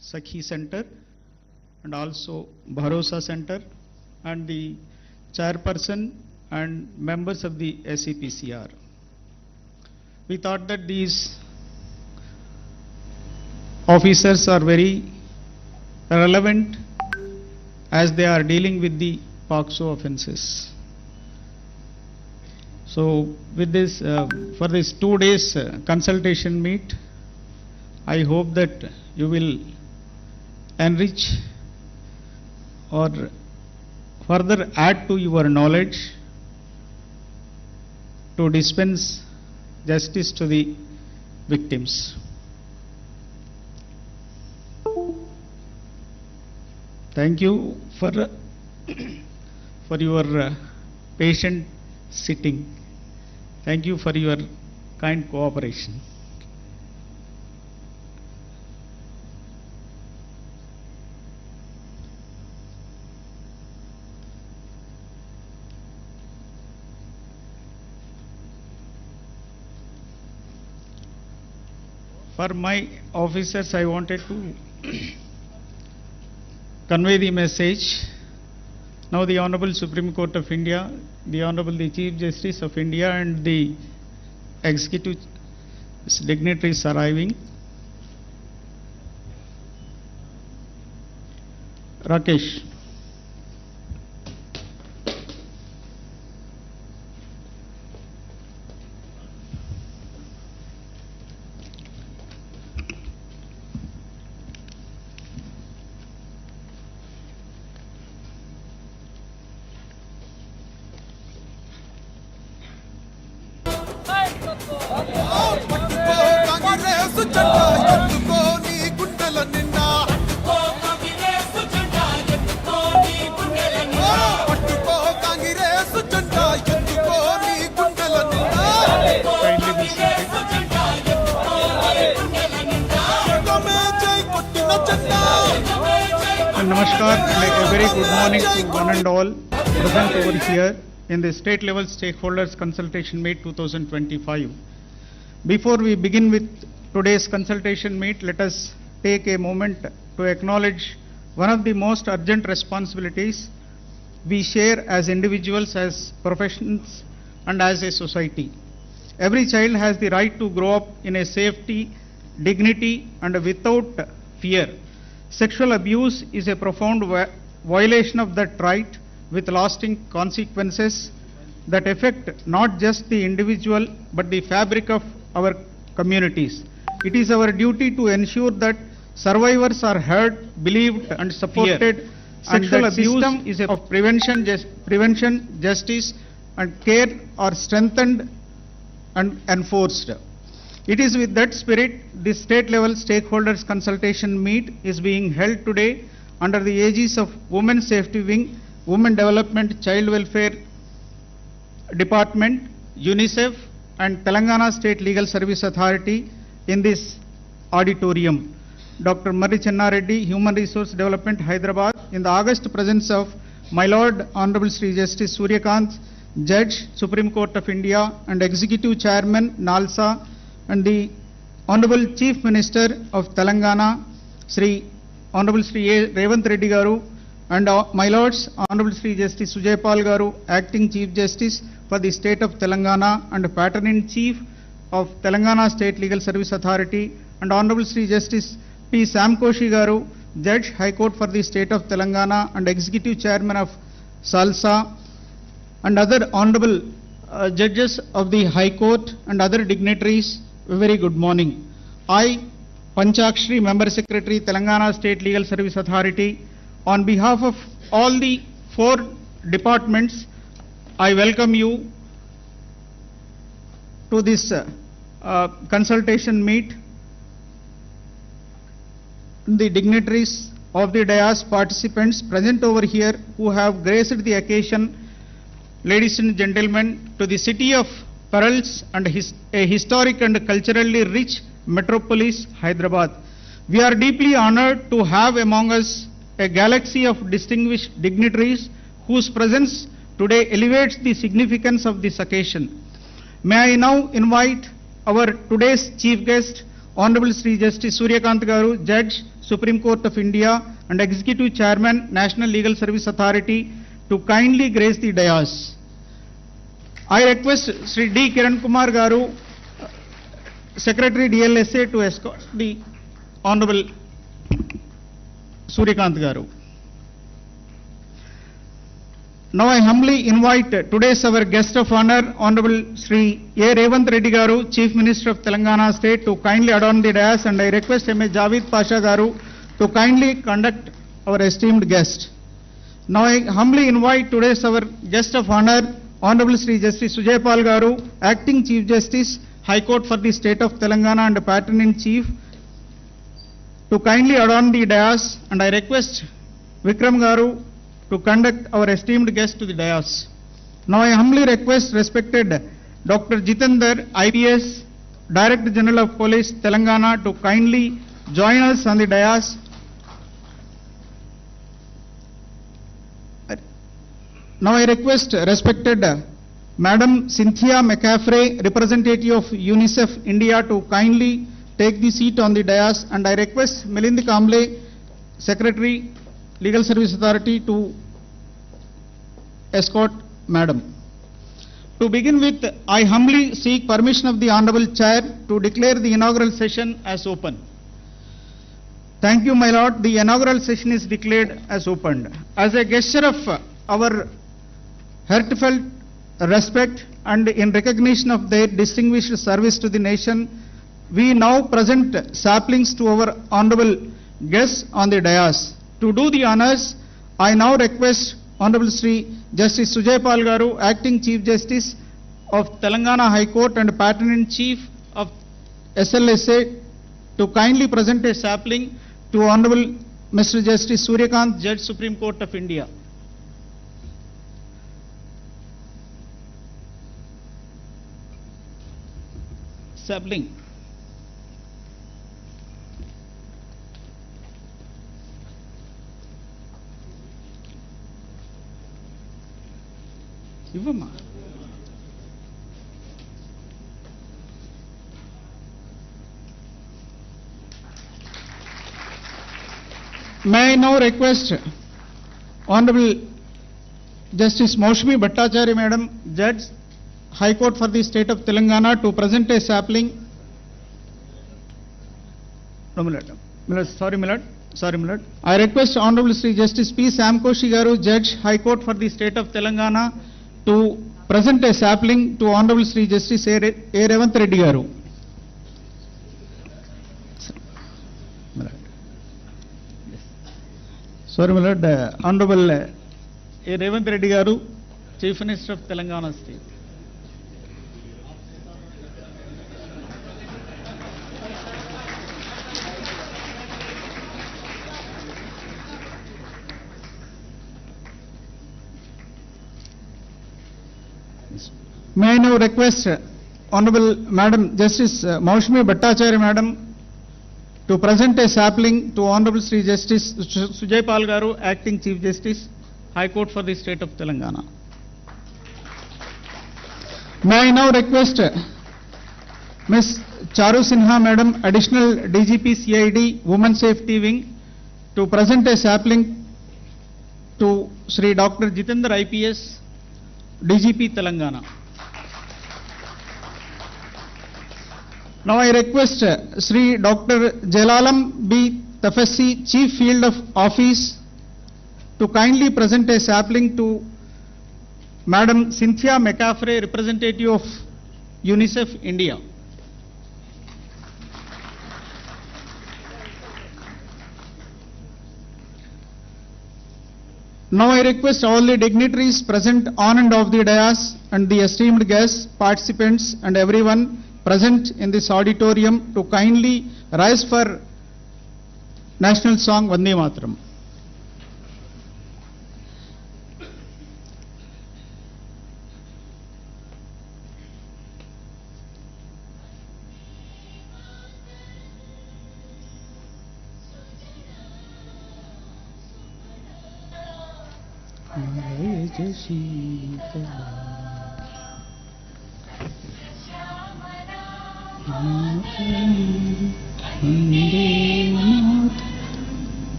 Sakhi Center and also Bharosa Center, and the chairperson and members of the SEPCR. We thought that these officers are very relevant as they are dealing with the POCSO offences. So with this, for this 2 days consultation meet, I hope that you will enrich or further add to your knowledge to dispense justice to the victims. Thank you for your patient sitting. Thank you for your kind cooperation. For my officers, I wanted to convey the message. Now the Honorable Supreme Court of India, the Honorable the Chief Justice of India and the executive dignitaries arriving. Rakesh. Namaskar and a very good morning to one and all present over here in the State Level Stakeholders Consultation Meet 2025. Before we begin with today's consultation meet, let us take a moment to acknowledge one of the most urgent responsibilities we share as individuals, as professionals and as a society. Every child has the right to grow up in a safety, dignity and without fear. Sexual abuse is a profound violation of that right with lasting consequences that affect not just the individual but the fabric of our communities. It is our duty to ensure that survivors are heard, believed and supported. Sexual abuse is of prevention, justice and care are strengthened and enforced. It is with that spirit this state level stakeholders consultation meet is being held today under the aegis of Women Safety Wing, Women Development Child Welfare Department, UNICEF and Telangana State Legal Service Authority in this auditorium. Dr. MCRHRD, Human Resource Development, Hyderabad, in the august presence of my Lord Honorable Sri Justice Suryakanth, Judge, Supreme Court of India and Executive Chairman, NALSA, and the Honorable Chief Minister of Telangana, Honorable Sri A.Revanth Reddy Garu, and my Lords, Honorable Sri Justice Sujaypal Garu, Acting Chief Justice for the State of Telangana and Patron-in-Chief of Telangana State Legal Service Authority, and Honorable Sri Justice P. Samkoshi Garu, Judge, High Court for the State of Telangana and Executive Chairman of SALSA, and other Honorable Judges of the High Court and other dignitaries. Very good morning. I, Panchakshri, Member Secretary, Telangana State Legal Service Authority, on behalf of all the 4 departments, I welcome you to this consultation meet. The dignitaries of the dais, participants present over here who have graced the occasion, ladies and gentlemen, to the city of pearls and a historic and culturally rich metropolis, Hyderabad. We are deeply honored to have among us a galaxy of distinguished dignitaries whose presence today elevates the significance of this occasion. May I now invite our today's chief guest, Honorable Sri Justice Suryakanth Garu, Judge, Supreme Court of India, and Executive Chairman, National Legal Service Authority, to kindly grace the dais. I request Sri D. Kiran Kumar Garu, Secretary DLSA, to escort the Honorable Suryakant Garu. Now I humbly invite today's our guest of honor, Honorable Sri A.Revanth Reddy Garu, Chief Minister of Telangana State, to kindly adorn the dais, and I request M.A. Javed Pasha Garu to kindly conduct our esteemed guest. Now I humbly invite today's our guest of honor, Honorable Sri Justice Sujay Pal Garu, Acting Chief Justice, High Court for the State of Telangana and Patron-in-Chief, to kindly adorn the dais, and I request Vikram Garu to conduct our esteemed guest to the dais. Now I humbly request respected Dr. Jitendra, IPS, Director General of Police, Telangana, to kindly join us on the dais. Now I request respected Madam Cynthia McCaffrey, representative of UNICEF India, to kindly take the seat on the dais, and I request Milind Kamble, Secretary, Legal Service Authority, to escort Madam. To begin with, I humbly seek permission of the Honorable Chair to declare the inaugural session as open. Thank you, my Lord. The inaugural session is declared as opened. As a gesture of our heartfelt respect and in recognition of their distinguished service to the nation, we now present saplings to our honorable guests on the dais. To do the honors, I now request Honorable Sri Justice Sujay Pal Garu, Acting Chief Justice of Telangana High Court and Patron-in-Chief of SLSA, to kindly present a sapling to Honorable Mr. Justice Suryakant, Judge, Supreme Court of India. Sapling. Ivama. May I now request Honorable Justice Moushami Bhattacharya Madam, Judge, High Court for the State of Telangana, to present a sapling. No, Sorry, Milord. I request Honorable Sri Justice P. Samkoshi Garu, Judge, High Court for the State of Telangana, to present a sapling to Honorable Sri Justice A.Revanth Reddy Garu. Sorry, Milord. Honorable A.Revanth Reddy Garu, Chief Minister of Telangana State. May I now request Honorable Madam Justice Moushami Bhattacharya Madam to present a sapling to Honorable Sri Justice Sujay Pal Garu, Acting Chief Justice, High Court for the State of Telangana. May I now request Ms. Charu Sinha Madam, Additional DGP CID, Women Safety Wing, to present a sapling to Sri Dr. Jitendra, IPS, DGP Telangana. Now I request Sri Dr. Jalalam B. Tafassi, Chief Field of Office, to kindly present a sapling to Madam Cynthia McCaffrey, representative of UNICEF India. Now I request all the dignitaries present on and off the dais and the esteemed guests, participants and everyone present in this auditorium to kindly rise for national song Vande Mataram.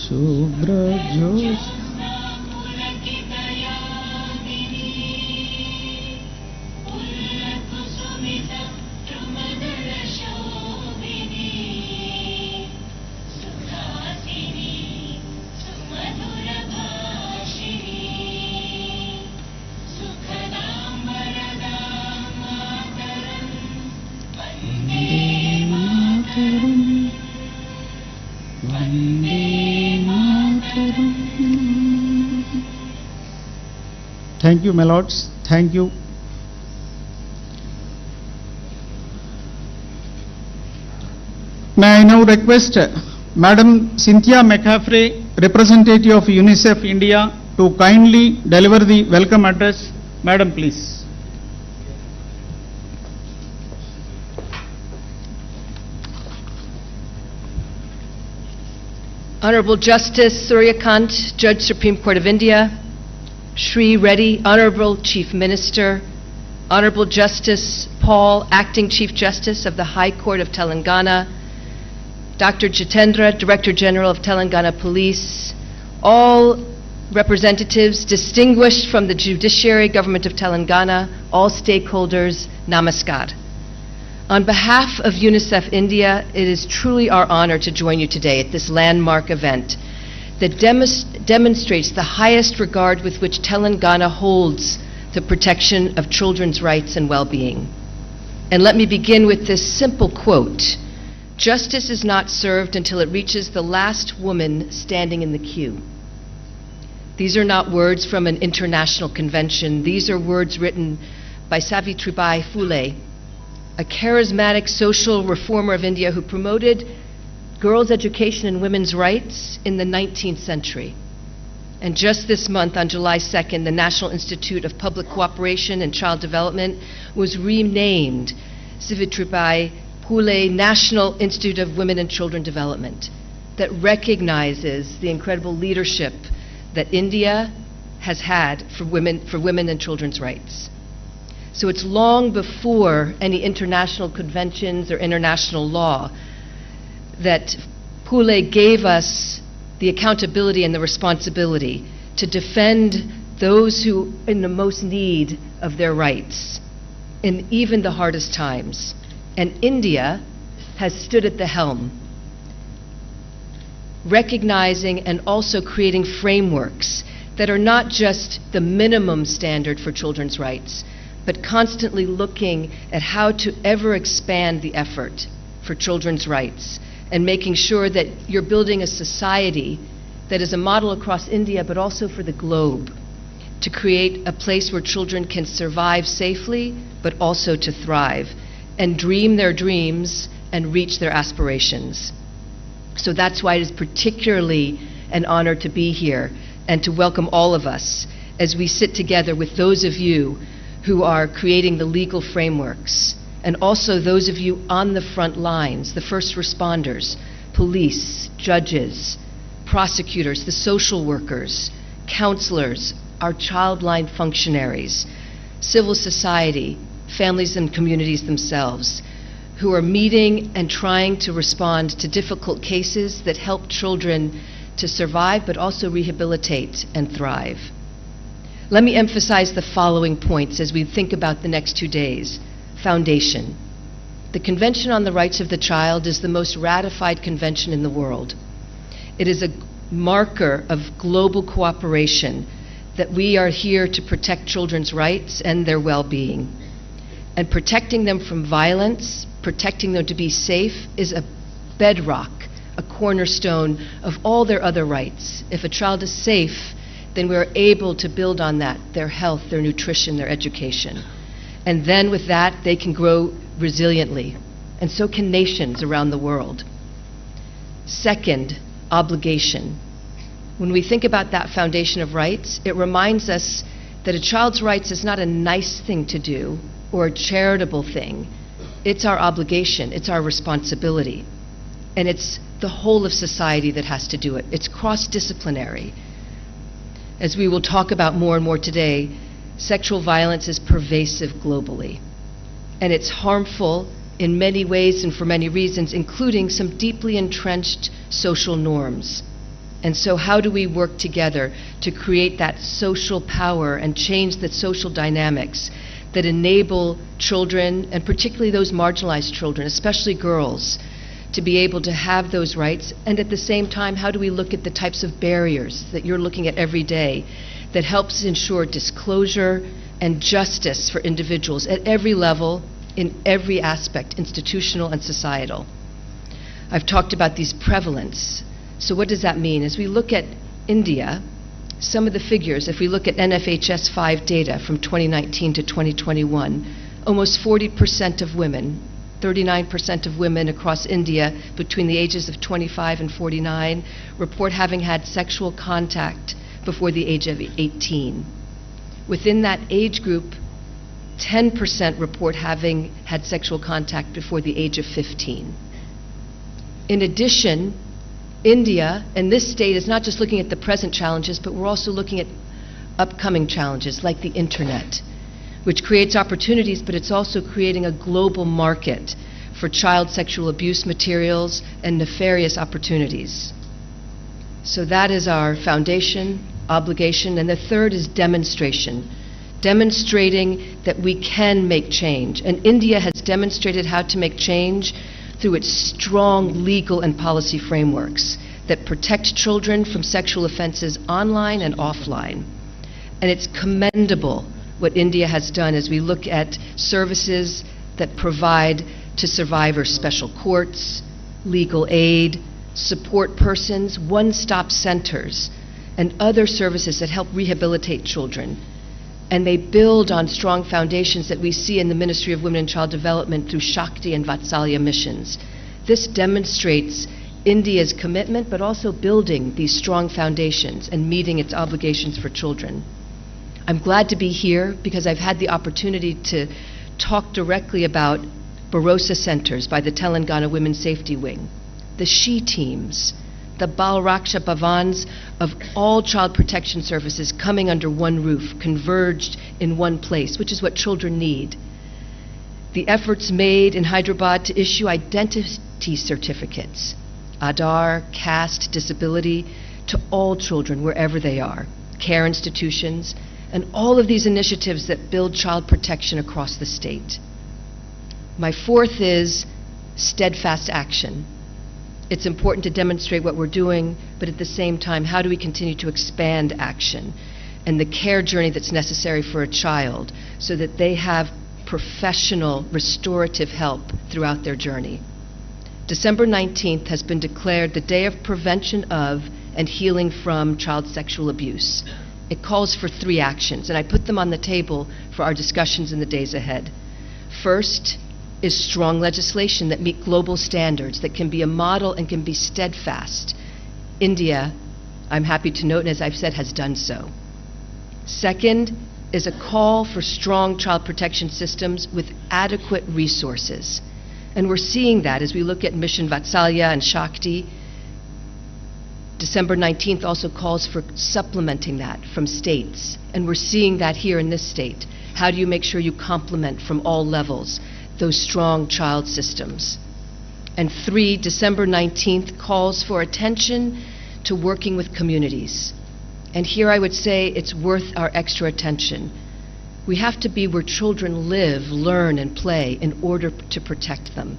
Subrajos. Thank you, my lords. Thank you. May I now request Madam Cynthia McCaffrey, representative of UNICEF India, to kindly deliver the welcome address. Madam, please. Honorable Justice Suryakant, Judge Supreme Court of India, Shri Reddy, Honorable Chief Minister, Honorable Justice Paul, Acting Chief Justice of the High Court of Telangana, Dr. Jitendra, Director General of Telangana Police, all representatives distinguished from the Judiciary Government of Telangana, all stakeholders, namaskar. On behalf of UNICEF India, it is truly our honor to join you today at this landmark event that demonstrates the highest regard with which Telangana holds the protection of children's rights and well-being. And let me begin with this simple quote: "Justice is not served until it reaches the last woman standing in the queue." These are not words from an international convention. These are words written by Savitribai Phule, a charismatic social reformer of India who promoted girls' education and women's rights in the 19th century. And just this month, on July 2nd, the National Institute of Public Cooperation and Child Development was renamed Savitribai Phule National Institute of Women and Children Development, that recognizes the incredible leadership that India has had for women and children's rights. So it's long before any international conventions or international law that Phule gave us the accountability and the responsibility to defend those who are in the most need of their rights in even the hardest times. And India has stood at the helm, recognizing and also creating frameworks that are not just the minimum standard for children's rights, but constantly looking at how to ever expand the effort for children's rights and making sure that you're building a society that is a model across India, but also for the globe, to create a place where children can survive safely, but also to thrive and dream their dreams and reach their aspirations. So that's why it is particularly an honor to be here and to welcome all of us as we sit together with those of you who are creating the legal frameworks, and also those of you on the front lines, the first responders, police, judges, prosecutors, the social workers, counselors, our child line functionaries, civil society, families and communities themselves, who are meeting and trying to respond to difficult cases that help children to survive but also rehabilitate and thrive. Let me emphasize the following points as we think about the next 2 days. Foundation. The Convention on the Rights of the Child is the most ratified convention in the world. It is a marker of global cooperation that we are here to protect children's rights and their well-being. And protecting them from violence, protecting them to be safe, is a bedrock, a cornerstone of all their other rights. If a child is safe, then we're able to build on that, their health, their nutrition, their education. And then with that, they can grow resiliently. And so can nations around the world. Second, obligation. When we think about that foundation of rights, it reminds us that a child's rights is not a nice thing to do or a charitable thing. It's our obligation, it's our responsibility. And it's the whole of society that has to do it. It's cross-disciplinary. As we will talk about more and more today, sexual violence is pervasive globally. And it's harmful in many ways and for many reasons, including some deeply entrenched social norms. And so how do we work together to create that social power and change the social dynamics that enable children, and particularly those marginalized children, especially girls, to be able to have those rights? And at the same time, how do we look at the types of barriers that you're looking at every day that helps ensure disclosure and justice for individuals at every level, in every aspect, institutional and societal? I've talked about these prevalence. So what does that mean? As we look at India, some of the figures, if we look at NFHS 5 data from 2019 to 2021, almost 40% of women, 39% of women across India between the ages of 25 and 49 report having had sexual contact before the age of 18. Within that age group, 10% report having had sexual contact before the age of 15. In addition, India, and this state, is not just looking at the present challenges, but we're also looking at upcoming challenges like the internet, which creates opportunities, but it's also creating a global market for child sexual abuse materials and nefarious opportunities. So that is our foundation, obligation, and the third is demonstration, demonstrating that we can make change. And India has demonstrated how to make change through its strong legal and policy frameworks that protect children from sexual offenses online and offline. And it's commendable what India has done as we look at services that provide to survivors special courts, legal aid, support persons, one-stop centers, and other services that help rehabilitate children. And they build on strong foundations that we see in the Ministry of Women and Child Development through Shakti and Vatsalya missions. This demonstrates India's commitment, but also building these strong foundations and meeting its obligations for children. I'm glad to be here because I've had the opportunity to talk directly about Bharosa centers by the Telangana Women's Safety Wing, the SHE teams, the Bal Raksha Bhavans of all child protection services coming under one roof, converged in one place, which is what children need. The efforts made in Hyderabad to issue identity certificates, Aadhaar, caste, disability, to all children wherever they are, care institutions, and all of these initiatives that build child protection across the state. My fourth is steadfast action. It's important to demonstrate what we're doing, but at the same time, how do we continue to expand action and the care journey that's necessary for a child so that they have professional restorative help throughout their journey? December 19th has been declared the Day of Prevention of and Healing from Child Sexual Abuse. It calls for 3 actions, and I put them on the table for our discussions in the days ahead. First is strong legislation that meet global standards, that can be a model and can be steadfast. India, I'm happy to note, and as I've said, has done so. Second is a call for strong child protection systems with adequate resources. And we're seeing that as we look at Mission Vatsalya and Shakti. December 19th also calls for supplementing that from states. And we're seeing that here in this state. How do you make sure you complement from all levels those strong child systems? And 3, December 19th calls for attention to working with communities. And here I would say it's worth our extra attention. We have to be where children live, learn, and play in order to protect them.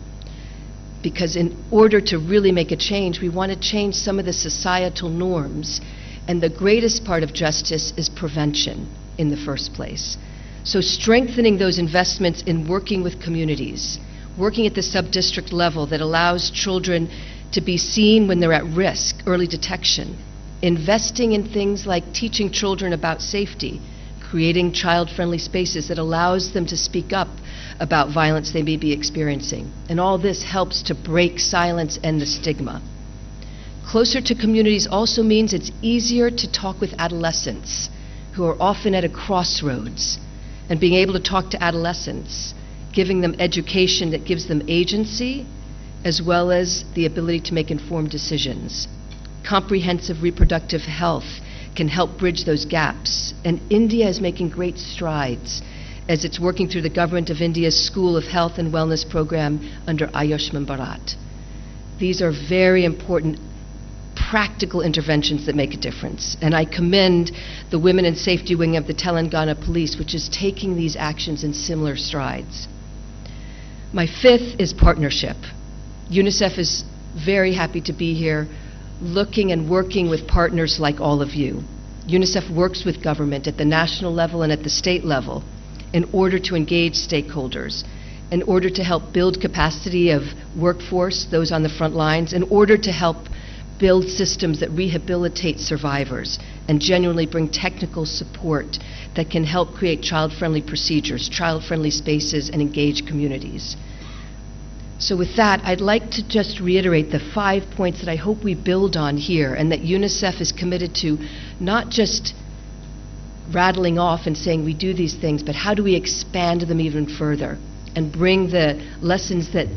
Because in order to really make a change, we want to change some of the societal norms. And the greatest part of justice is prevention in the first place. So strengthening those investments in working with communities, working at the sub-district level that allows children to be seen when they're at risk, early detection, investing in things like teaching children about safety, creating child-friendly spaces that allows them to speak up about violence they may be experiencing. And all this helps to break silence and the stigma. Closer to communities also means it's easier to talk with adolescents who are often at a crossroads, and being able to talk to adolescents, giving them education that gives them agency, as well as the ability to make informed decisions. Comprehensive reproductive health can help bridge those gaps. And India is making great strides as it's working through the Government of India's School of Health and Wellness program under Ayushman Bharat. These are very important practical interventions that make a difference. And I commend the Women and Safety Wing of the Telangana Police, which is taking these actions in similar strides. My fifth is partnership. UNICEF is very happy to be here, looking and working with partners like all of you. UNICEF works with government at the national level and at the state level in order to engage stakeholders, in order to help build capacity of workforce, those on the front lines, in order to help build systems that rehabilitate survivors and genuinely bring technical support that can help create child-friendly procedures, child-friendly spaces, and engage communities. So with that, I'd like to just reiterate the 5 points that I hope we build on here, and that UNICEF is committed to not just rattling off and saying we do these things, but how do we expand them even further and bring the lessons that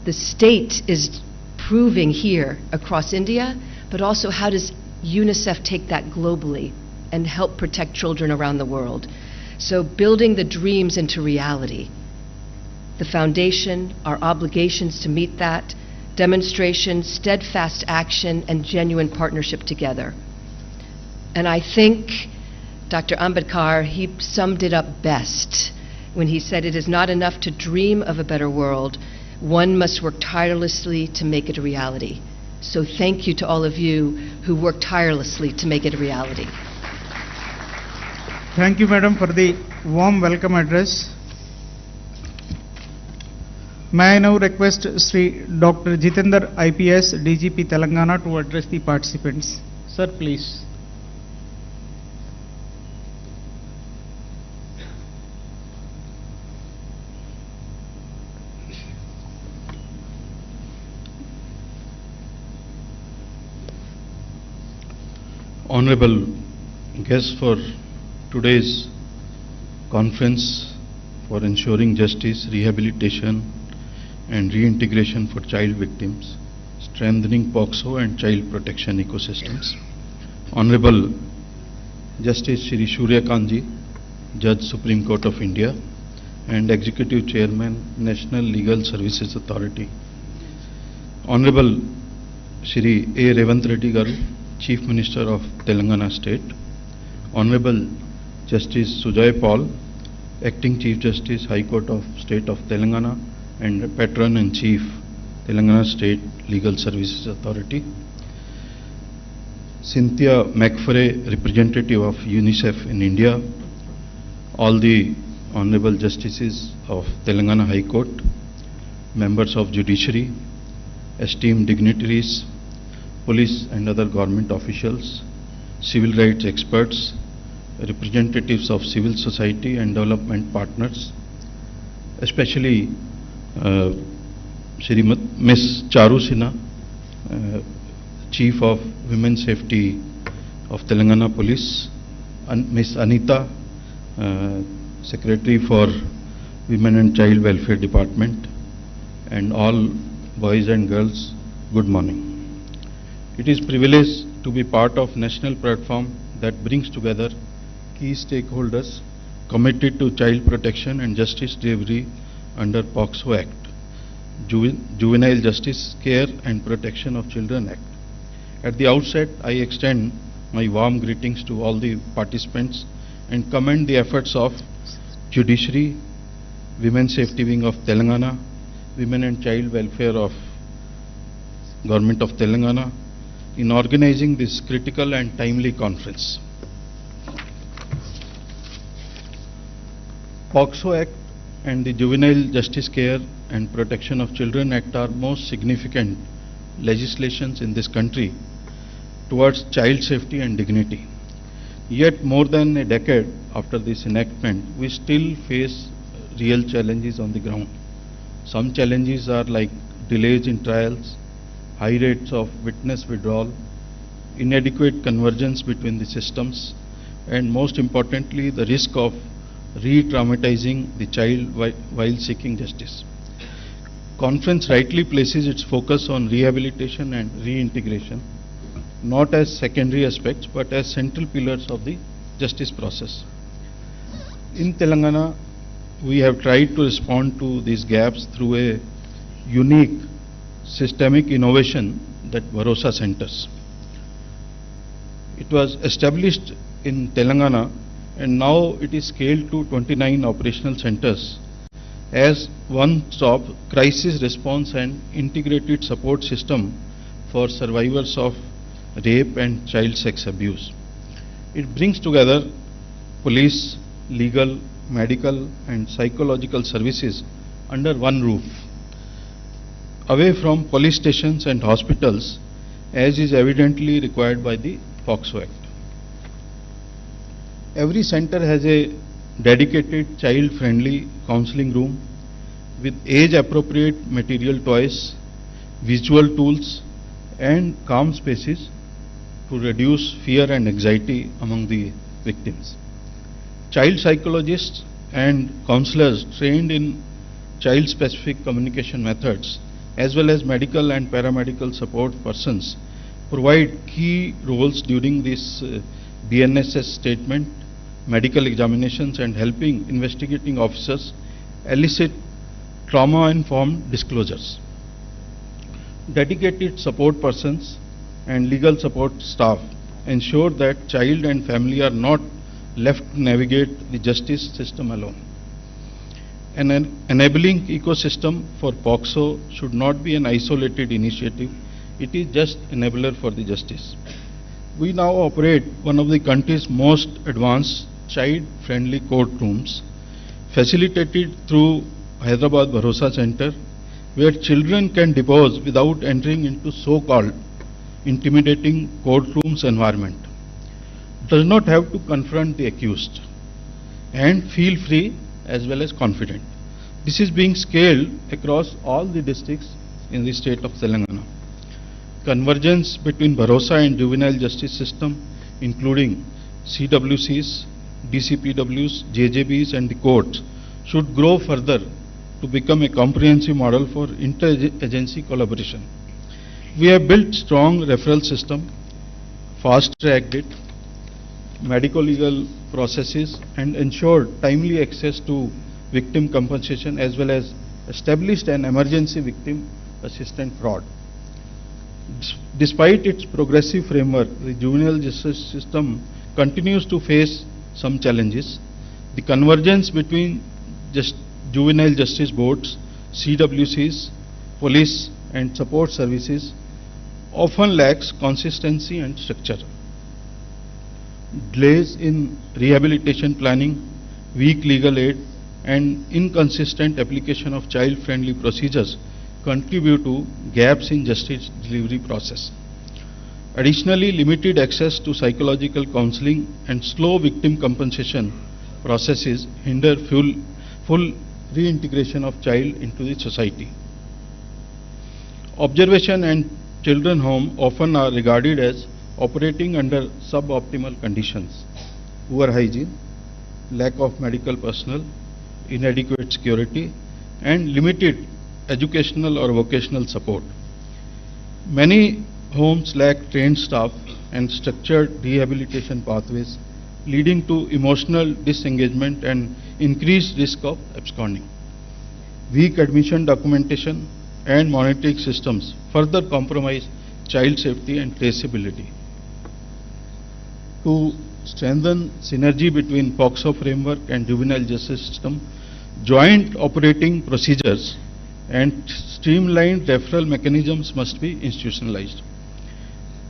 the state is proving here across India, but also how does UNICEF take that globally and help protect children around the world. So building the dreams into reality. The foundation, our obligations to meet that, demonstration, steadfast action, and genuine partnership together. And I think Dr. Ambedkar, he summed it up best when he said it is not enough to dream of a better world, one must work tirelessly to make it a reality. So thank you to all of you who work tirelessly to make it a reality. Thank you, Madam, for the warm welcome address. May I now request Sri Dr. Jitendra IPS, DGP Telangana, to address the participants. Sir, please. Honorable guests for today's conference for ensuring justice, rehabilitation and reintegration for child victims, strengthening POCSO and child protection ecosystems. Honorable Justice Shri Surya Kanji, Judge Supreme Court of India and Executive Chairman, National Legal Services Authority. Honorable Shri A.Revanth Reddy Garu, Chief Minister of Telangana State. Honorable Justice Sujay Paul, Acting Chief Justice, High Court of State of Telangana and Patron and Chief, Telangana State Legal Services Authority. Cynthia McFerray, representative of UNICEF in India. All the Honorable Justices of Telangana High Court, members of Judiciary, esteemed dignitaries, police and other government officials, civil rights experts, representatives of civil society and development partners, especially Ms. Charu Sinha, Chief of Women Safety of Telangana Police, and Ms. Anita, Secretary for Women and Child Welfare Department, and all boys and girls, good morning. It is a privilege to be part of national platform that brings together key stakeholders committed to child protection and justice delivery under POCSO Act, Juvenile Justice Care and Protection of Children Act. At the outset, I extend my warm greetings to all the participants and commend the efforts of Judiciary, Women Safety Wing of Telangana, Women and Child Welfare of Government of Telangana in organizing this critical and timely conference. POCSO Act and the Juvenile Justice Care and Protection of Children Act are most significant legislations in this country towards child safety and dignity. Yet more than a decade after this enactment, we still face real challenges on the ground. Some challenges are like delays in trials, high rates of witness withdrawal, inadequate convergence between the systems, and most importantly, the risk of re-traumatizing the child while seeking justice. Conference rightly places its focus on rehabilitation and reintegration, not as secondary aspects, but as central pillars of the justice process. In Telangana, we have tried to respond to these gaps through a unique systemic innovation that Bharosa centers. It was established in Telangana and now it is scaled to 29 operational centers as one-stop crisis response and integrated support system for survivors of rape and child sex abuse. It brings together police, legal, medical and psychological services under one roof, away from police stations and hospitals, as is evidently required by the POCSO Act. Every center has a dedicated child-friendly counseling room with age-appropriate material toys, visual tools and calm spaces to reduce fear and anxiety among the victims. Child psychologists and counselors trained in child-specific communication methods as well as medical and paramedical support persons provide key roles during this BNSS statement, medical examinations and helping investigating officers elicit trauma-informed disclosures. Dedicated support persons and legal support staff ensure that child and family are not left to navigate the justice system alone. An enabling ecosystem for POCSO should not be an isolated initiative. It is just enabler for the justice. We now operate one of the country's most advanced child-friendly courtrooms, facilitated through Hyderabad Bharosa Center, where children can depose without entering into so-called intimidating courtrooms environment. Does not have to confront the accused and feel free as well as confident. This is being scaled across all the districts in the state of Telangana. Convergence between Bharosa and juvenile justice system, including CWCs, DCPWs, JJBs and the courts, should grow further to become a comprehensive model for inter-agency collaboration. We have built strong referral system, fast-tracked it, medico-legal processes and ensured timely access to victim compensation as well as established an emergency victim assistance fraud. Despite its progressive framework, the juvenile justice system continues to face some challenges. The convergence between juvenile justice boards, CWCs, police and support services often lacks consistency and structure. Delays in rehabilitation planning, weak legal aid and inconsistent application of child-friendly procedures contribute to gaps in justice delivery process. Additionally, limited access to psychological counseling and slow victim compensation processes hinder full reintegration of child into the society. Observation and children home often are regarded as operating under suboptimal conditions, poor hygiene, lack of medical personnel, inadequate security and limited educational or vocational support. Many homes lack trained staff and structured rehabilitation pathways, leading to emotional disengagement and increased risk of absconding. Weak admission documentation and monitoring systems further compromise child safety and traceability. To strengthen synergy between POCSO framework and juvenile justice system, joint operating procedures and streamlined referral mechanisms must be institutionalized.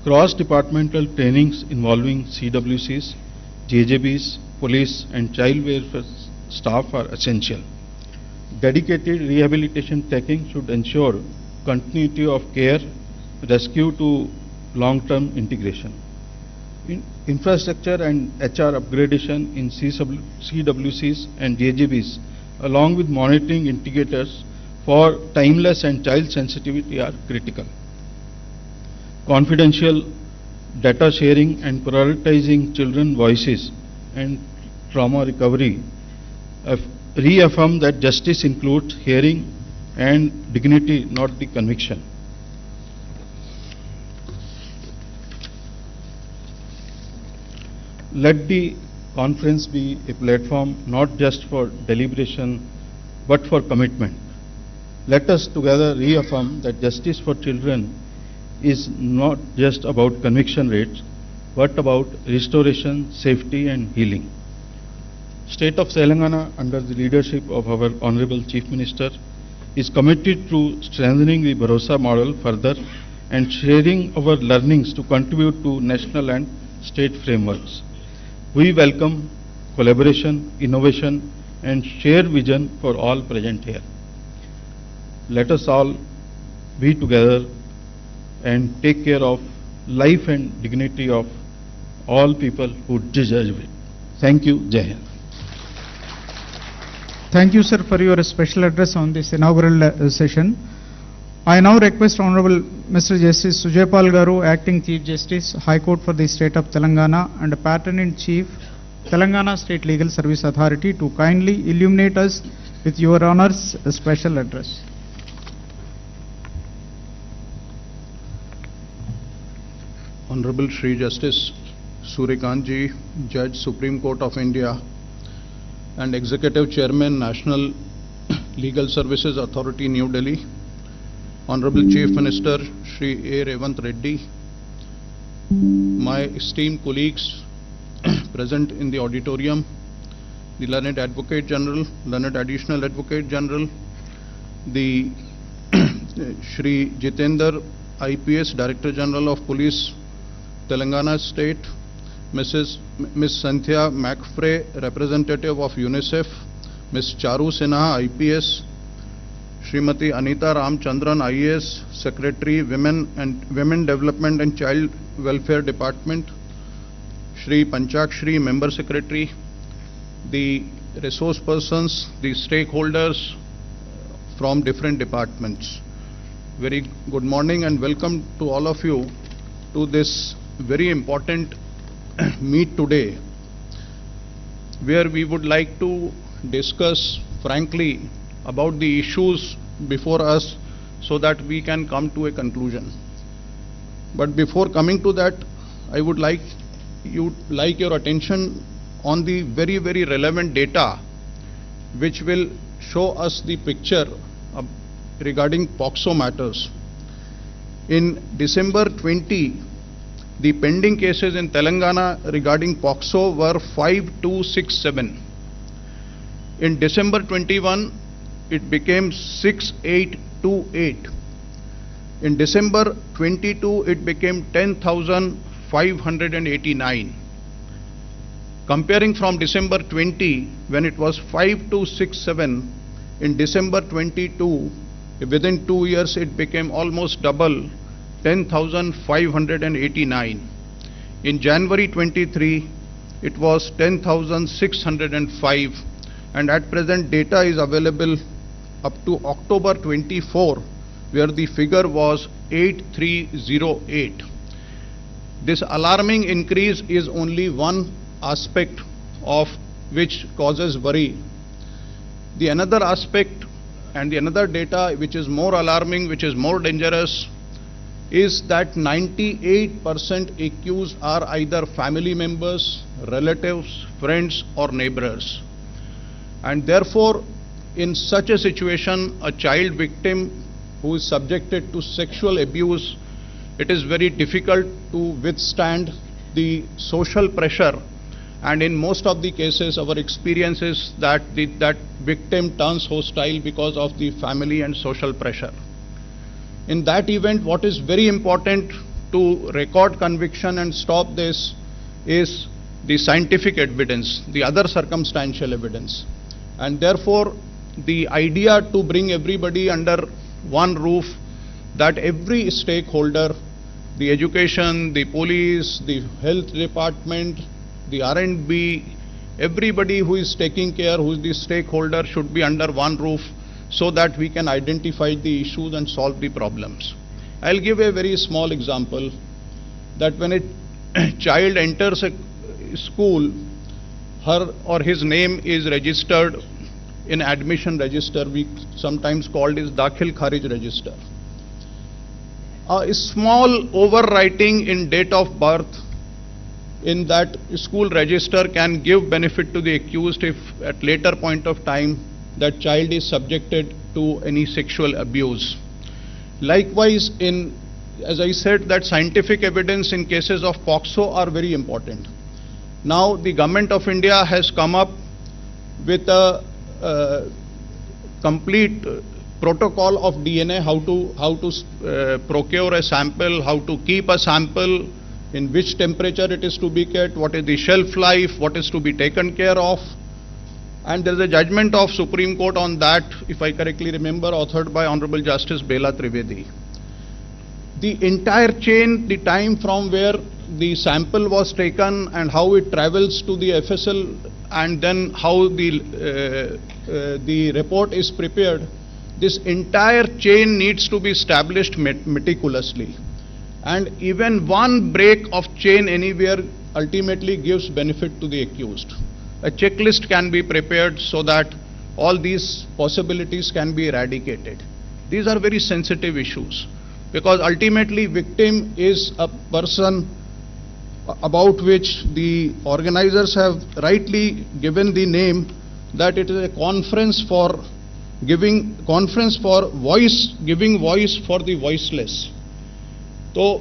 Cross-departmental trainings involving CWCs, JJBs, police and child welfare staff are essential. Dedicated rehabilitation tracking should ensure continuity of care, rescue to long-term integration. Infrastructure and HR upgradation in CWCs and JJBs along with monitoring indicators for timeless and child sensitivity are critical. Confidential data sharing and prioritizing children's voices and trauma recovery reaffirm that justice includes hearing and dignity, not the conviction. Let the conference be a platform not just for deliberation but for commitment. Let us together reaffirm that justice for children is not just about conviction rates What about restoration, safety and healing? State of Telangana, under the leadership of our Honorable Chief Minister, is committed to strengthening the Bharosa model further and sharing our learnings to contribute to national and state frameworks. We welcome collaboration, innovation and shared vision for all present here. Let us all be together and take care of life and dignity of all people who deserve it. Thank you. Jai Hind. Thank you, sir, for your special address on this inaugural session. I now request Honorable Mr. Justice Sujaypal Garu, Acting Chief Justice, High Court for the State of Telangana and Patron-in-Chief, Telangana State Legal Service Authority, to kindly illuminate us with your Honor's special address. Honorable Shri Justice Suryakant Ji, Judge, Supreme Court of India, and Executive Chairman, National Legal Services Authority, New Delhi, Honorable Chief Minister Shri A.Revanth Reddy, my esteemed colleagues present in the auditorium, the Learned Advocate General, Learned Additional Advocate General, the Shri Jitendra, IPS, Director General of Police, Telangana State, Ms. Santhya McFrey, Representative of UNICEF, Ms. Charu Sinha, IPS, Srimati Anita Ramchandran, IAS, Secretary, Women Development and Child Welfare Department, Shri Panchakshri, Member Secretary, the resource persons, the stakeholders from different departments. Very good morning and welcome to all of you to this very important meet today, where we would like to discuss frankly about the issues before us so that we can come to a conclusion. But before coming to that, I would like your attention on the very, very relevant data which will show us the picture regarding POCSO matters. In December 20, the pending cases in Telangana regarding POCSO were 5267. In December 21, it became 6828. In December 22, it became 10,589. Comparing from December 20, when it was 5267, in December 22, within 2 years, it became almost double, 10,589. In January 23, it was 10,605, and at present data is available up to October 24, where the figure was 8308. This alarming increase is only one aspect of which causes worry. The another aspect and the another data which is more alarming, which is more dangerous, is that 98% accused are either family members, relatives, friends or neighbors. And therefore, in such a situation, a child victim who is subjected to sexual abuse, it is very difficult to withstand the social pressure, and in most of the cases our experience is that that victim turns hostile because of the family and social pressure. In that event, what is very important to record conviction and stop this is the scientific evidence, the other circumstantial evidence. And therefore, the idea to bring everybody under one roof, that every stakeholder, the education, the police, the health department, the R&B, everybody who is taking care, who is the stakeholder, should be under one roof so that we can identify the issues and solve the problems. I'll give a very small example, that when a child enters a school, her or his name is registered in admission register, we sometimes called as Dakhil Kharij register. A small overwriting in date of birth in that school register can give benefit to the accused if at later point of time that child is subjected to any sexual abuse. Likewise, in as I said, that scientific evidence in cases of POCSO are very important. Now, the Government of India has come up with a complete protocol of DNA, how to procure a sample, how to keep a sample, in which temperature it is to be kept, what is the shelf life, what is to be taken care of. And there is a judgment of Supreme Court on that, if I correctly remember, authored by Honorable Justice Bela Trivedi. The entire chain, the time from where the sample was taken and how it travels to the FSL, and then how the report is prepared, this entire chain needs to be established meticulously. And even one break of chain anywhere ultimately gives benefit to the accused. A checklist can be prepared so that all these possibilities can be eradicated. These are very sensitive issues, because ultimately victim is a person about which the organizers have rightly given the name, that it is a conference for giving voice for the voiceless. So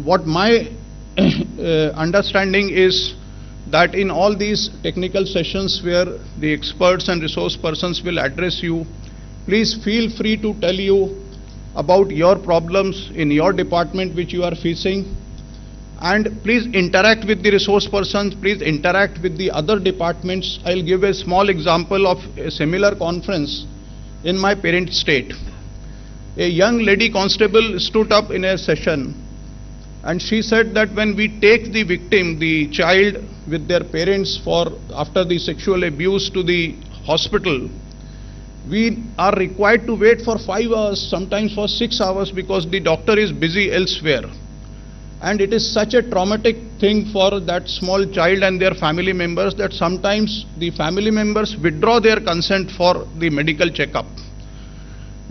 what my understanding is that in all these technical sessions where the experts and resource persons will address you, please feel free to tell you about your problems in your department which you are facing, and please interact with the resource persons, please interact with the other departments. I'll give a small example of a similar conference in my parent state. A young lady constable stood up in a session and she said that when we take the victim, the child with their parents after the sexual abuse to the hospital, we are required to wait for 5 hours, sometimes for 6 hours, because the doctor is busy elsewhere. And it is such a traumatic thing for that small child and their family members that sometimes the family members withdraw their consent for the medical checkup.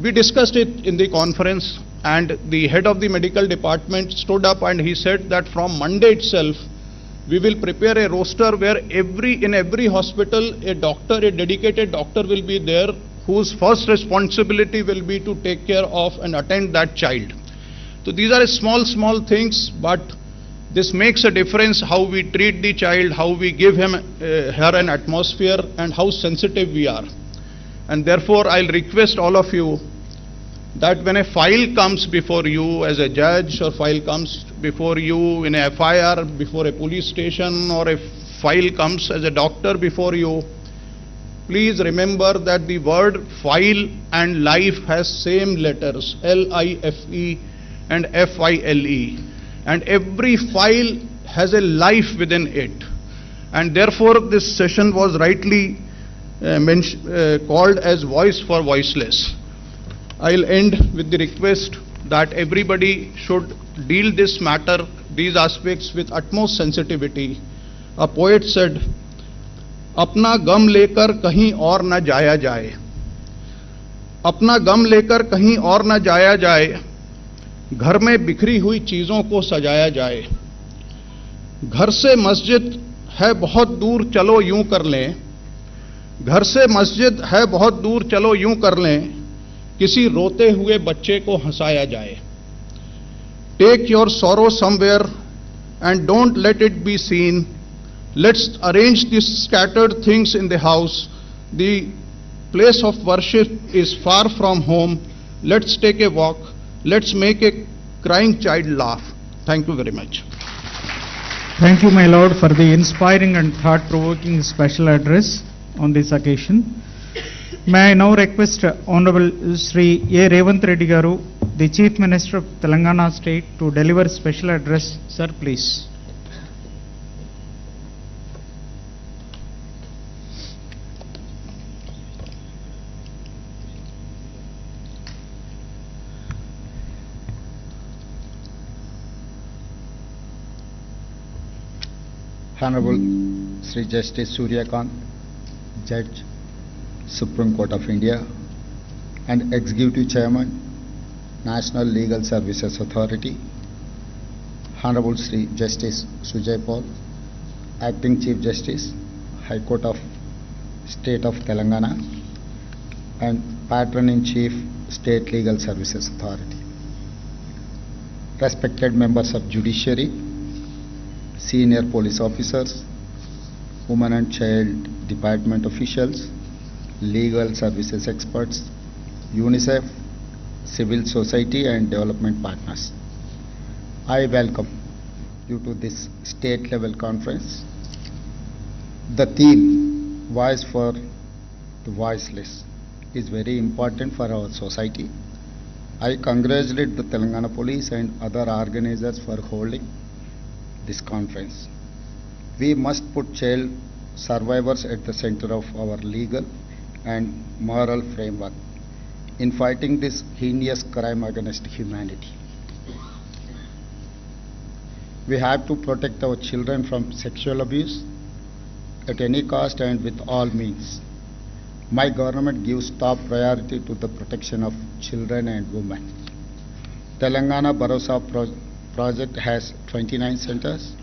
We discussed it in the conference, and the head of the medical department stood up and he said that from Monday itself, we will prepare a roster where in every hospital a dedicated doctor will be there, whose first responsibility will be to take care of and attend that child. So these are small things, but this makes a difference how we treat the child, how we give her an atmosphere, and how sensitive we are. And therefore I'll request all of you that when a file comes before you as a judge, or file comes before you in a FIR before a police station, or a file comes as a doctor before you, please remember that the word file and life has same letters, L-I-F-E and F-I-L-E, and every file has a life within it. And therefore this session was rightly called as Voice for Voiceless. I'll end with the request that everybody should deal this matter, these aspects, with utmost sensitivity. A poet said, "अपना गम लेकर कहीं और न जाया जाए, अपना गम लेकर कहीं और न जाया जाए, घर में बिखरी हुई चीजों को सजाया जाए, घर से मस्जिद है बहुत दूर चलो यूं कर लें, घर से मस्जिद है बहुत दूर चलो यूं कर लें, किसी रोते हुए बच्चे को हंसाया जाए. Take your sorrow somewhere and don't let it be seen. Let's arrange these scattered things in the house. The place of worship is far from home. Let's take a walk. Let's make a crying child laugh." Thank you very much. Thank you, my lord, for the inspiring and thought-provoking special address on this occasion. May I now request Honorable Sri A.Revanth Reddy Garu, the Chief Minister of Telangana State, to deliver special address. Sir, please. Honorable Sri Justice Suryakant, Judge, Supreme Court of India, and Executive Chairman, National Legal Services Authority, Honorable Sri Justice Sujay Paul, Acting Chief Justice, High Court of State of Telangana, and Patron-in-Chief, State Legal Services Authority. respected members of judiciary, senior police officers, women and child department officials, legal services experts, UNICEF, civil society and development partners. I welcome you to this state level conference. The theme, Voice for the Voiceless, is very important for our society. I congratulate the Telangana Police and other organizers for holding this conference. We must put child survivors at the center of our legal and moral framework in fighting this heinous crime against humanity. We have to protect our children from sexual abuse at any cost and with all means. My government gives top priority to the protection of children and women. Telangana Bharosa project has 29 centers.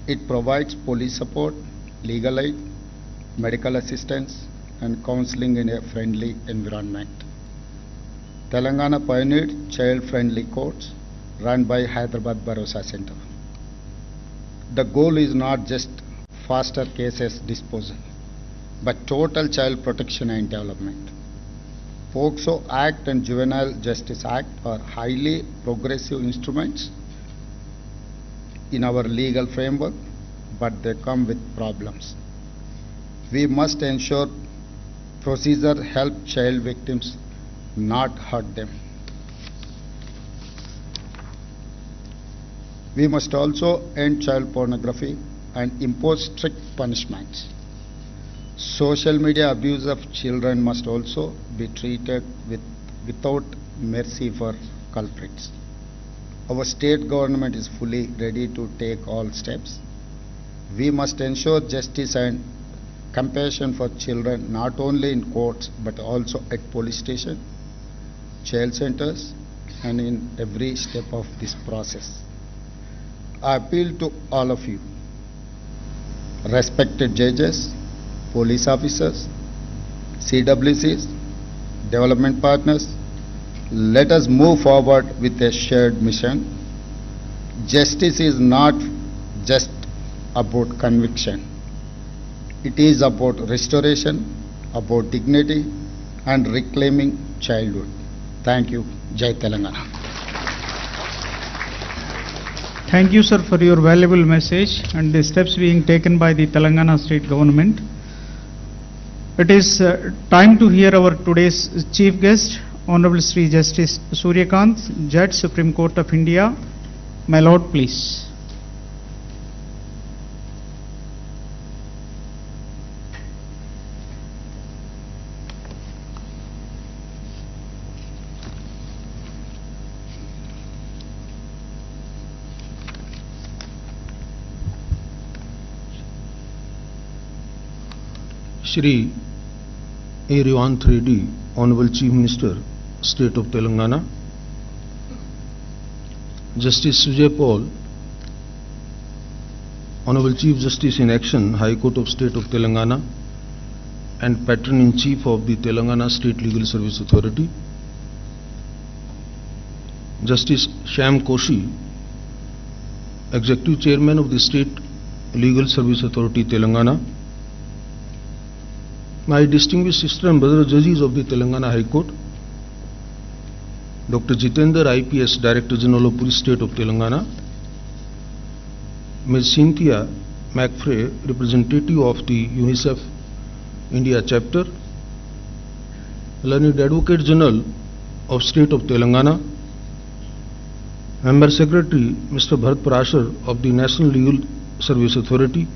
It provides police support, legal aid, medical assistance, and counseling in a friendly environment. Telangana pioneered child-friendly courts run by Hyderabad Bharosa Center. The goal is not just faster cases disposal, but total child protection and development. POCSO Act and Juvenile Justice Act are highly progressive instruments in our legal framework, but they come with problems. We must ensure procedure help child victims, not hurt them. We must also end child pornography and impose strict punishments. Social media abuse of children must also be treated without mercy for culprits. Our state government is fully ready to take all steps. We must ensure justice and compassion for children not only in courts but also at police stations, child centers, and in every step of this process. I appeal to all of you, respected judges, police officers, CWCs, development partners, let us move forward with a shared mission. Justice is not just about conviction. It is about restoration, about dignity, and reclaiming childhood. Thank you. Jai Telangana. Thank you, sir, for your valuable message and the steps being taken by the Telangana state government. It is time to hear our today's chief guest, Honorable Sri Justice Suryakanth, Judge, Supreme Court of India. My Lord, please. Shri A.Revanth Reddy, Honorable Chief Minister, State of Telangana, Justice Sujay Paul, Honorable Chief Justice in Action, High Court of State of Telangana, and Patron-in-Chief of the Telangana State Legal Service Authority, Justice Shyam Koshi, Executive Chairman of the State Legal Service Authority, Telangana, my distinguished sister and brother judges of the Telangana High Court, Dr. Jitendra IPS, Director General of Police State of Telangana, Ms. Cynthia McFrey, representative of the UNICEF India chapter, Learned Advocate General of State of Telangana, Member Secretary Mr. Bharat Parashar of the National Legal Service Authority,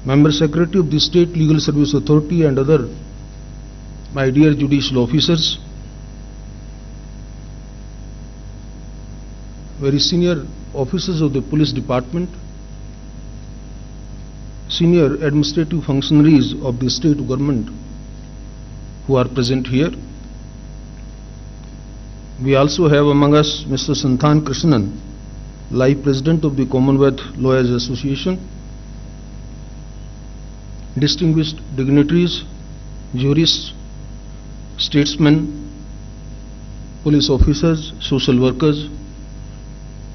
Member Secretary of the State Legal Service Authority, and other my dear judicial officers, very senior officers of the police department, senior administrative functionaries of the state government who are present here. We also have among us Mr. Santhan Krishnan, Live President of the Commonwealth Lawyers Association, distinguished dignitaries, jurists, statesmen, police officers, social workers,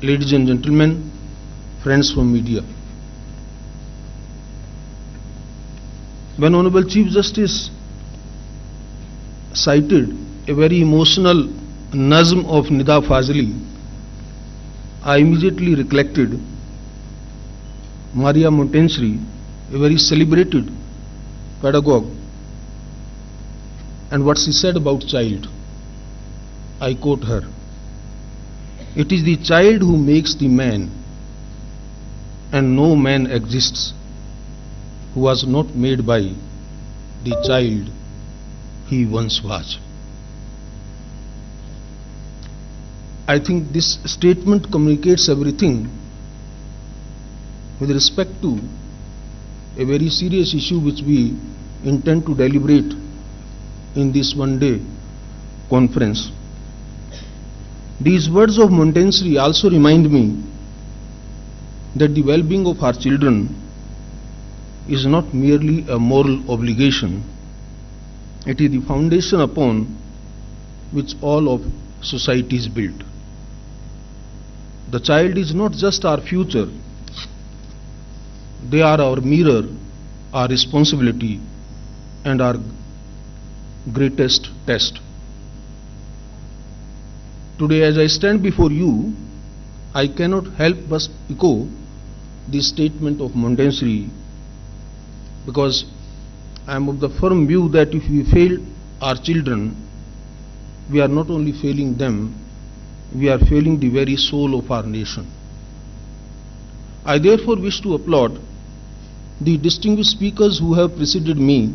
ladies and gentlemen, friends from media. When Honorable Chief Justice cited a very emotional nazm of Nida Fazli, I immediately recollected Maria Montessori, a very celebrated pedagogue, and what she said about child. I quote her, "It is the child who makes the man, and no man exists who was not made by the child he once was." I think this statement communicates everything with respect to a very serious issue which we intend to deliberate in this one-day conference. These words of Montessori also remind me that the well-being of our children is not merely a moral obligation, it is the foundation upon which all of society is built. The child is not just our future, they are our mirror, our responsibility, and our greatest test. Today, as I stand before you, I cannot help but echo the statement of Montessori, because I am of the firm view that if we fail our children, we are not only failing them, we are failing the very soul of our nation. I therefore wish to applaud the distinguished speakers who have preceded me.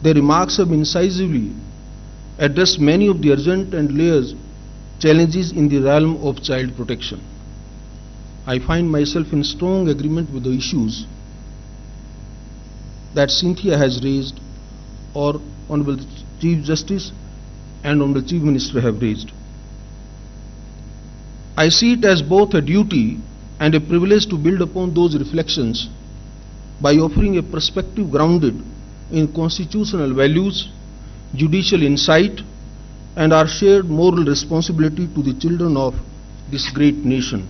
Their remarks have incisively addressed many of the urgent and layered challenges in the realm of child protection. I find myself in strong agreement with the issues that Cynthia has raised, or Honorable Chief Justice and Honorable Chief Minister have raised. I see it as both a duty and a privilege to build upon those reflections by offering a perspective grounded in constitutional values, judicial insight, and our shared moral responsibility to the children of this great nation.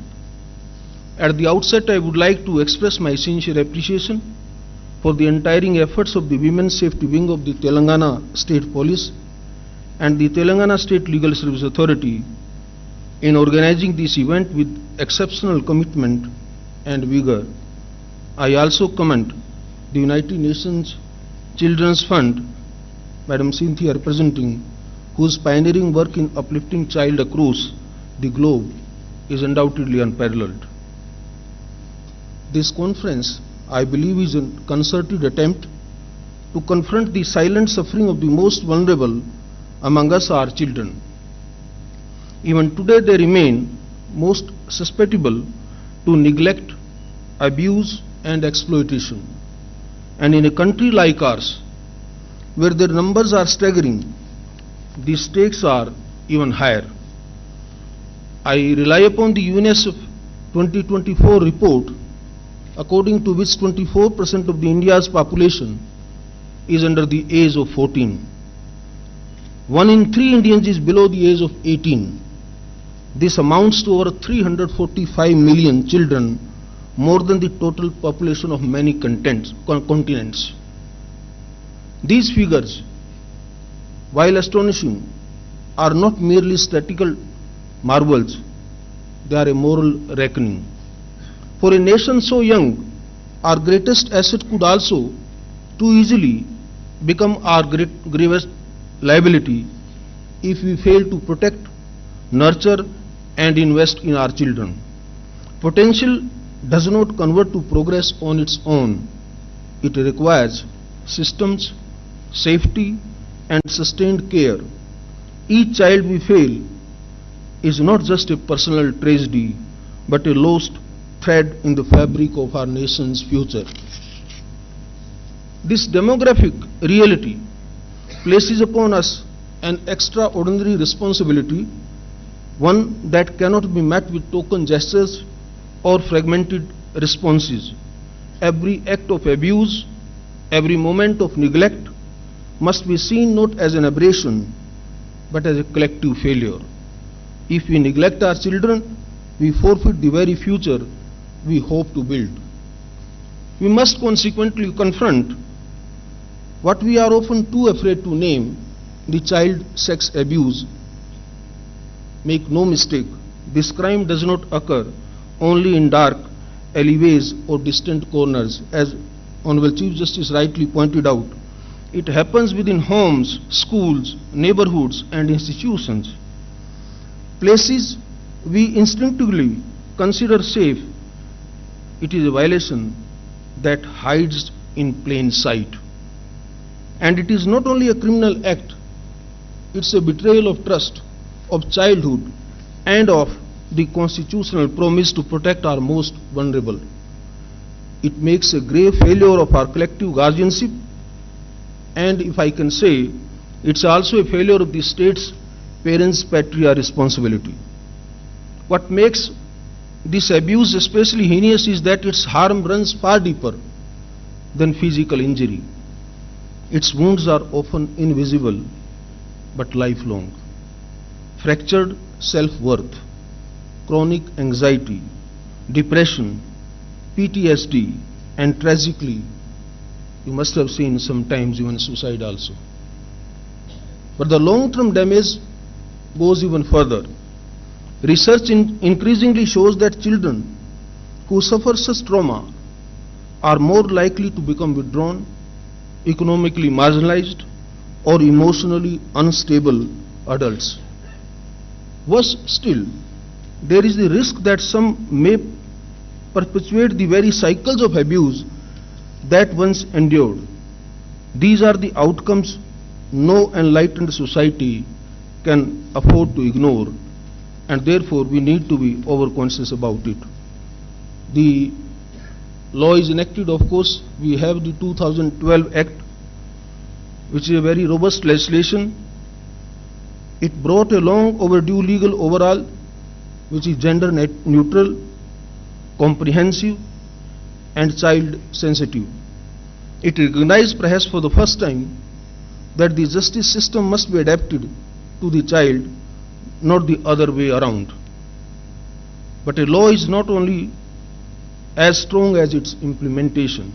At the outset, I would like to express my sincere appreciation for the untiring efforts of the Women's Safety Wing of the Telangana State Police and the Telangana State Legal Service Authority in organizing this event with exceptional commitment and vigor. I also commend the United Nations Children's Fund, Madam Cynthia representing, whose pioneering work in uplifting child across the globe is undoubtedly unparalleled. This conference, I believe, is a concerted attempt to confront the silent suffering of the most vulnerable among us, our children. Even today they remain most susceptible to neglect, abuse and exploitation. And in a country like ours, where their numbers are staggering, the stakes are even higher. I rely upon the UNICEF 2024 report, according to which 24% of the India's population is under the age of 14. 1 in 3 Indians is below the age of 18. This amounts to over 345 million children, more than the total population of many continents. These figures, while astonishing, are not merely statistical marvels, they are a moral reckoning. For a nation so young, our greatest asset could also too easily become our gravest liability if we fail to protect, nurture and invest in our children. Potential does not convert to progress on its own. It requires systems, safety and sustained care. Each child we fail is not just a personal tragedy, but a lost thread in the fabric of our nation's future. This demographic reality places upon us an extraordinary responsibility, one that cannot be met with token gestures or fragmented responses. Every act of abuse, every moment of neglect must be seen not as an aberration, but as a collective failure. If we neglect our children, we forfeit the very future we hope to build. We must consequently confront what we are often too afraid to name, the child sex abuse. Make no mistake, this crime does not occur only in dark alleyways or distant corners, as Honorable Chief Justice rightly pointed out. It happens within homes, schools, neighborhoods and institutions. Places we instinctively consider safe, it is a violation that hides in plain sight. And it is not only a criminal act, it's a betrayal of trust, of childhood, and of the constitutional promise to protect our most vulnerable. It makes a grave failure of our collective guardianship, and if I can say, it's also a failure of the state's parents' patria responsibility. What makes this abuse especially heinous is that its harm runs far deeper than physical injury. Its wounds are often invisible but lifelong. Fractured self-worth, chronic anxiety, depression, PTSD, and tragically, you must have seen sometimes even suicide also. But the long-term damage goes even further. Research increasingly shows that children who suffer such trauma are more likely to become withdrawn, economically marginalized, or emotionally unstable adults. Worse still, there is the risk that some may perpetuate the very cycles of abuse that once endured. These are the outcomes no enlightened society can afford to ignore, and therefore we need to be over-conscious about it. The law is enacted, of course. We have the 2012 Act, which is a very robust legislation. It brought a long overdue legal overhaul, which is gender neutral, comprehensive, and child sensitive. It recognized perhaps for the first time that the justice system must be adapted to the child, not the other way around. But a law is not only as strong as its implementation.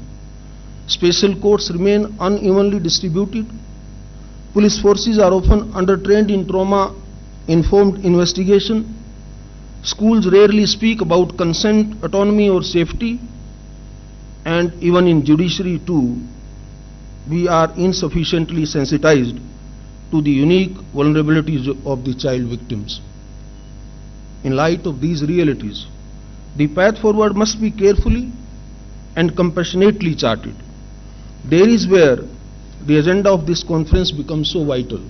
Special courts remain unevenly distributed. Police forces are often undertrained in trauma-informed investigation. Schools rarely speak about consent, autonomy or safety. And even in judiciary too, we are insufficiently sensitized to the unique vulnerabilities of the child victims. In light of these realities, the path forward must be carefully and compassionately charted. There is where the agenda of this conference becomes so vital.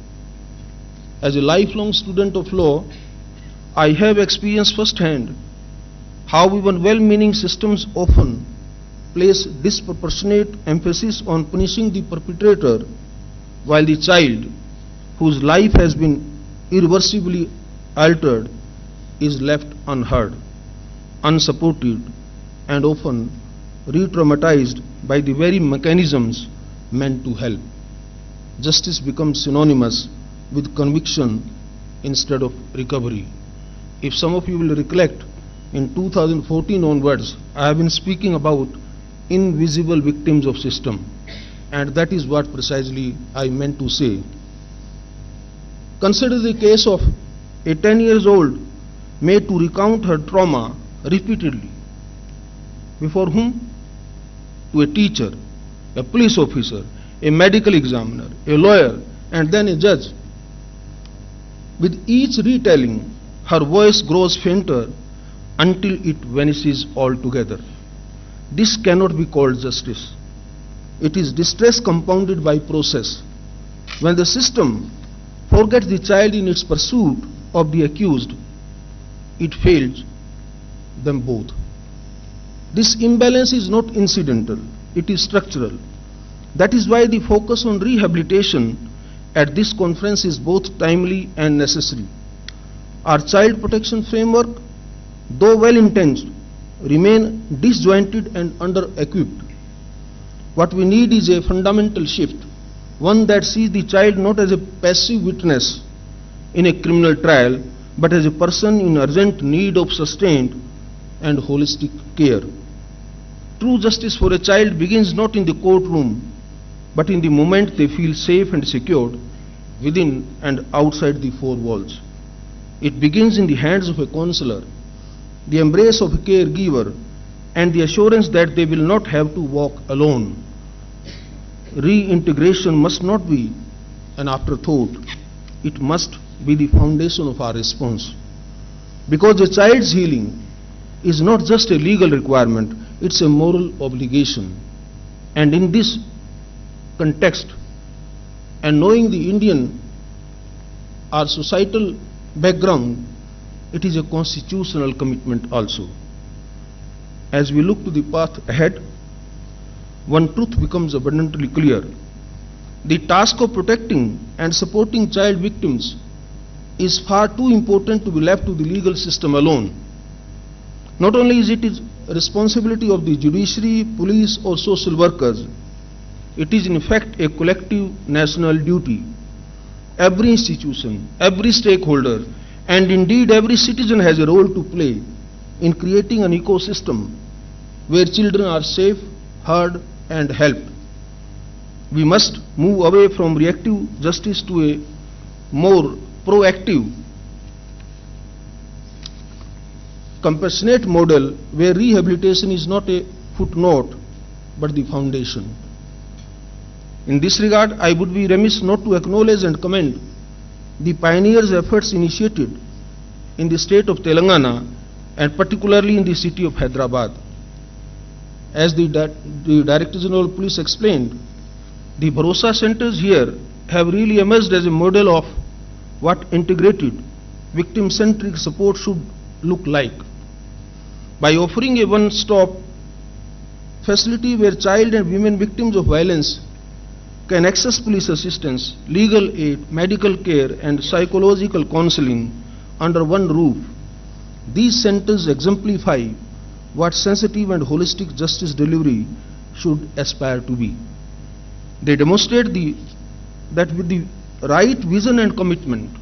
As a lifelong student of law, I have experienced firsthand how even well-meaning systems often place disproportionate emphasis on punishing the perpetrator, while the child, whose life has been irreversibly altered, is left unheard, unsupported, and often re-traumatized by the very mechanisms meant to help. Justice becomes synonymous with conviction instead of recovery. If some of you will recollect, in 2014 onwards, I have been speaking about invisible victims of system, and that is what precisely I meant to say. Consider the case of a 10-year-old made to recount her trauma repeatedly. Before whom? To a teacher, a police officer, a medical examiner, a lawyer, and then a judge. With each retelling, her voice grows fainter until it vanishes altogether. This cannot be called justice. It is distress compounded by process. When the system forgets the child in its pursuit of the accused, it fails them both. This imbalance is not incidental, it is structural. That is why the focus on rehabilitation at this conference is both timely and necessary. Our child protection framework, though well-intentioned, remain disjointed and under-equipped. What we need is a fundamental shift, one that sees the child not as a passive witness in a criminal trial, but as a person in urgent need of sustained and holistic care. True justice for a child begins not in the courtroom, but in the moment they feel safe and secured within and outside the four walls. It begins in the hands of a counselor, the embrace of a caregiver, and the assurance that they will not have to walk alone. Reintegration must not be an afterthought. It must be the foundation of our response. Because a child's healing is not just a legal requirement, it's a moral obligation. And in this context, and knowing the Indian, our societal background, it is a constitutional commitment also. As we look to the path ahead, one truth becomes abundantly clear. The task of protecting and supporting child victims is far too important to be left to the legal system alone. Not only is it a responsibility of the judiciary, police or social workers, it is in fact a collective national duty. Every institution, every stakeholder, and indeed every citizen has a role to play in creating an ecosystem where children are safe, heard and helped. We must move away from reactive justice to a more proactive, compassionate model where rehabilitation is not a footnote but the foundation. In this regard, I would be remiss not to acknowledge and commend the pioneers' efforts initiated in the state of Telangana and particularly in the city of Hyderabad. As the Director General of Police explained, the Bharosa centers here have really emerged as a model of what integrated, victim-centric support should look like. By offering a one-stop facility where child and women victims of violence can access police assistance, legal aid, medical care and psychological counseling under one roof, these centers exemplify what sensitive and holistic justice delivery should aspire to be. They demonstrate that with the right vision and commitment,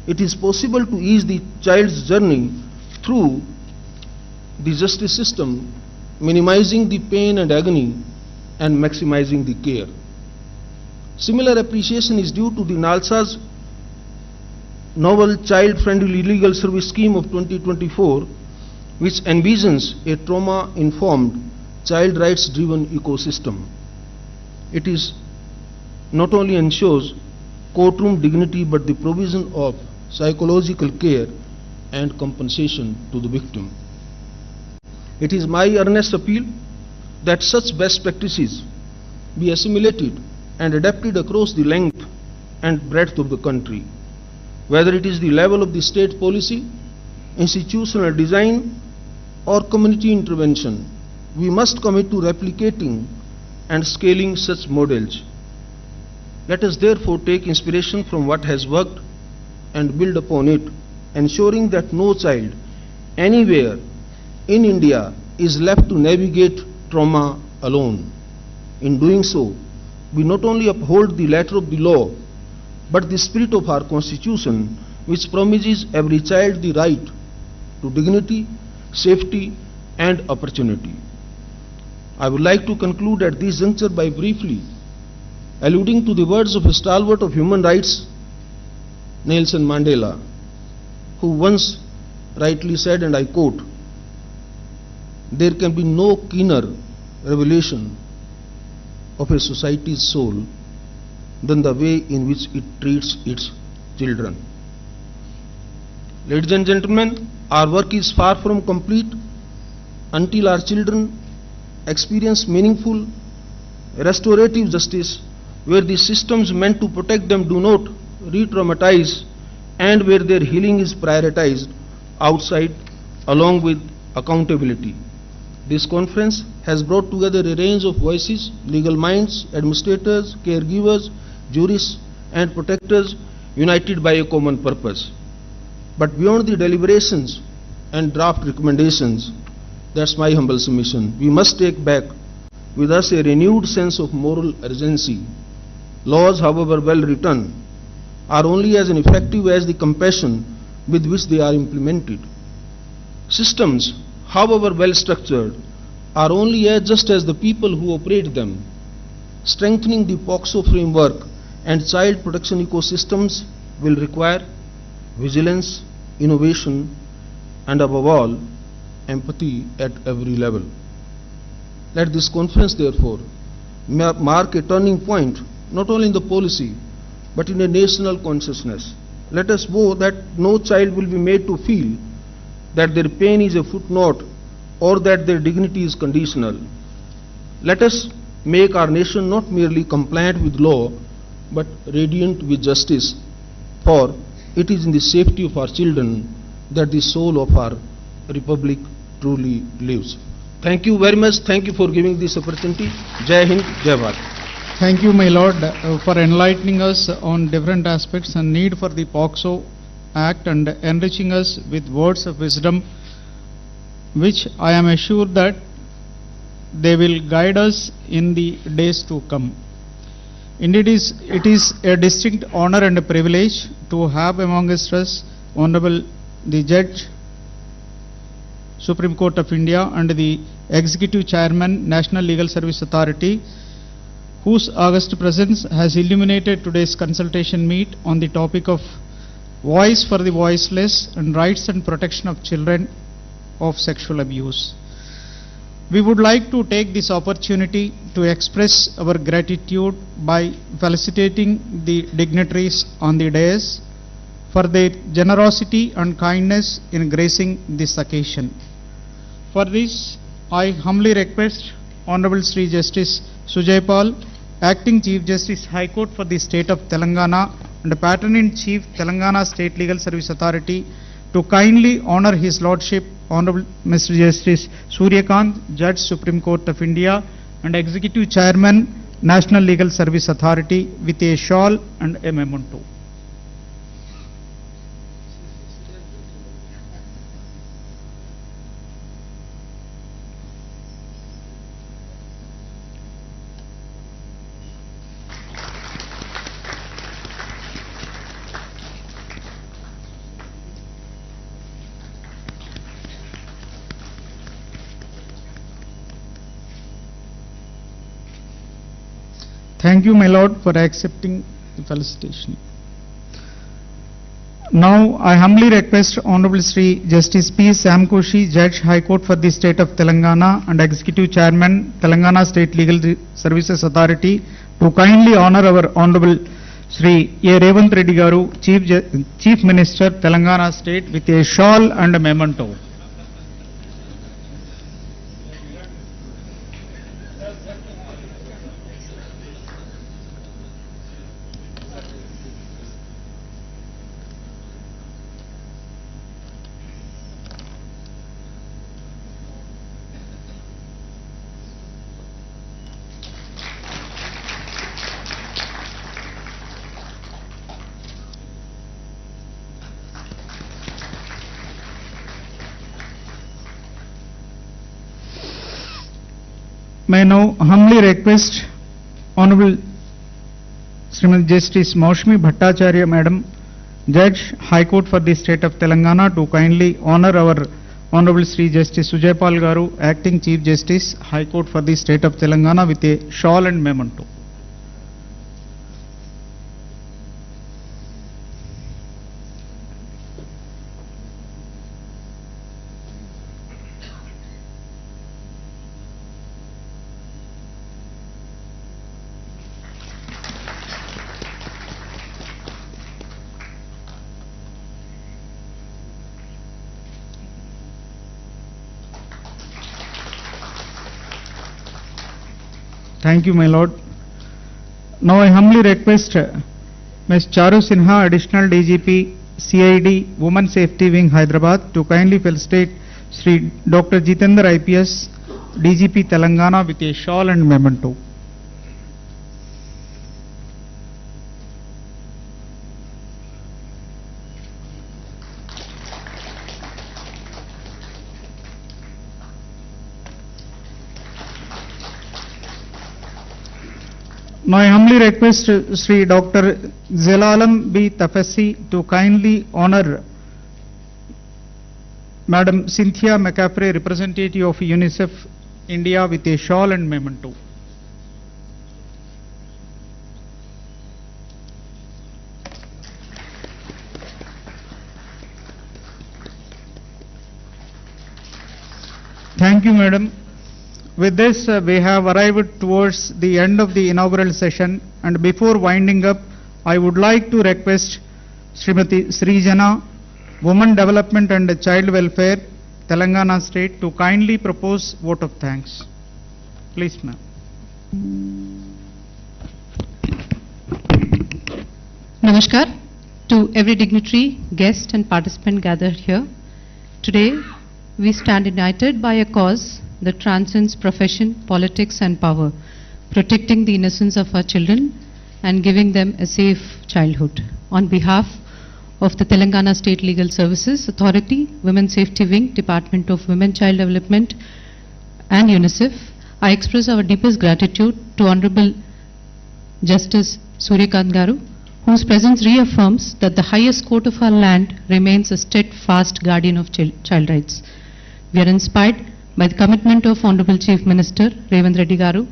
it is possible to ease the child's journey through the justice system, minimizing the pain and agony and maximizing the care. Similar appreciation is due to the NALSA's novel child-friendly legal service scheme of 2024, which envisions a trauma-informed, child rights-driven ecosystem. It is not only ensures courtroom dignity but the provision of psychological care and compensation to the victim. It is my earnest appeal that such best practices be assimilated and adapted across the length and breadth of the country. Whether it is the level of the state policy, institutional design or community intervention, we must commit to replicating and scaling such models. Let us therefore take inspiration from what has worked and build upon it, ensuring that no child anywhere in India is left to navigate trauma alone. In doing so, we not only uphold the letter of the law, but the spirit of our Constitution, which promises every child the right to dignity, safety and opportunity. I would like to conclude at this juncture by briefly alluding to the words of a stalwart of human rights, Nelson Mandela, who once rightly said, and I quote, "There can be no keener revelation of a society's soul than the way in which it treats its children." Ladies and gentlemen, our work is far from complete until our children experience meaningful, restorative justice where the systems meant to protect them do not re-traumatize and where their healing is prioritized outside along with accountability. This conference has brought together a range of voices, legal minds, administrators, caregivers, jurists and protectors united by a common purpose. But beyond the deliberations and draft recommendations, that's my humble submission, we must take back with us a renewed sense of moral urgency. Laws, however well written, are only as effective as the compassion with which they are implemented. Systems, however well structured, are only just as the people who operate them. Strengthening the POCSO framework and child protection ecosystems will require vigilance, innovation, and above all, empathy at every level. Let this conference, therefore, mark a turning point not only in the policy but in a national consciousness. Let us vow that no child will be made to feel that their pain is a footnote or that their dignity is conditional. Let us make our nation not merely compliant with law but radiant with justice, for it is in the safety of our children that the soul of our republic truly lives. Thank you very much. Thank you for giving this opportunity. Jai Hind, Jai Bharat. Thank you, my lord, for enlightening us on different aspects and need for the POCSO Act and enriching us with words of wisdom, which I am assured that they will guide us in the days to come. Indeed, it is a distinct honor and a privilege to have amongst us Honorable the Judge, Supreme Court of India, and the Executive Chairman, National Legal Service Authority, whose august presence has illuminated today's consultation meet on the topic of voice for the voiceless and rights and protection of children of sexual abuse. We would like to take this opportunity to express our gratitude by felicitating the dignitaries on the dais for their generosity and kindness in gracing this occasion. For this, I humbly request Honorable Sri Justice Sujaypal, Acting Chief Justice High Court for the State of Telangana and Patron-in-Chief Telangana State Legal Service Authority, to kindly honor His Lordship Honorable Mr. Justice Suryakanth, Judge, Supreme Court of India, and Executive Chairman, National Legal Service Authority, with a shawl and a memento. Thank you, my lord, for accepting the felicitation. Now, I humbly request Honorable Sri Justice P. Samkoshi, Judge, High Court for the State of Telangana and Executive Chairman, Telangana State Legal Services Authority, to kindly honor our Honorable Sri A.Revanth Reddy Garu, Chief Minister, Telangana State, with a shawl and a memento. May I now humbly request Honorable Srimati Justice Maushmi Bhattacharya Madam, Judge, High Court for the State of Telangana, to kindly honor our Honorable Sri Justice Sujaypal Garu, Acting Chief Justice, High Court for the State of Telangana, with a shawl and memento. Thank you, my lord. Now I humbly request Ms. Charu Sinha, Additional DGP, CID, Women Safety Wing, Hyderabad, to kindly felicitate Sri Dr. Jitendra IPS, DGP Telangana, with a shawl and memento. Now I humbly request Sri Dr. Zelalam B. Tafassi to kindly honor Madam Cynthia McCaffrey, representative of UNICEF India, with a shawl and memento. Thank you, madam. With this, we have arrived towards the end of the inaugural session, and before winding up, I would like to request Srimati Srijana, Women Development and Child Welfare, Telangana State, to kindly propose vote of thanks. Please, ma'am. Namaskar to every dignitary, guest and participant gathered here. Today, we stand united by a cause that transcends profession, politics and power, protecting the innocence of our children and giving them a safe childhood. On behalf of the Telangana State Legal Services Authority, Women Safety Wing, Department of Women Child Development and UNICEF, I express our deepest gratitude to Honorable Justice Suryakanth Garu, whose presence reaffirms that the highest court of our land remains a steadfast guardian of child rights. We are inspired by the commitment of Honorable Chief Minister A.Revanth Reddy Garu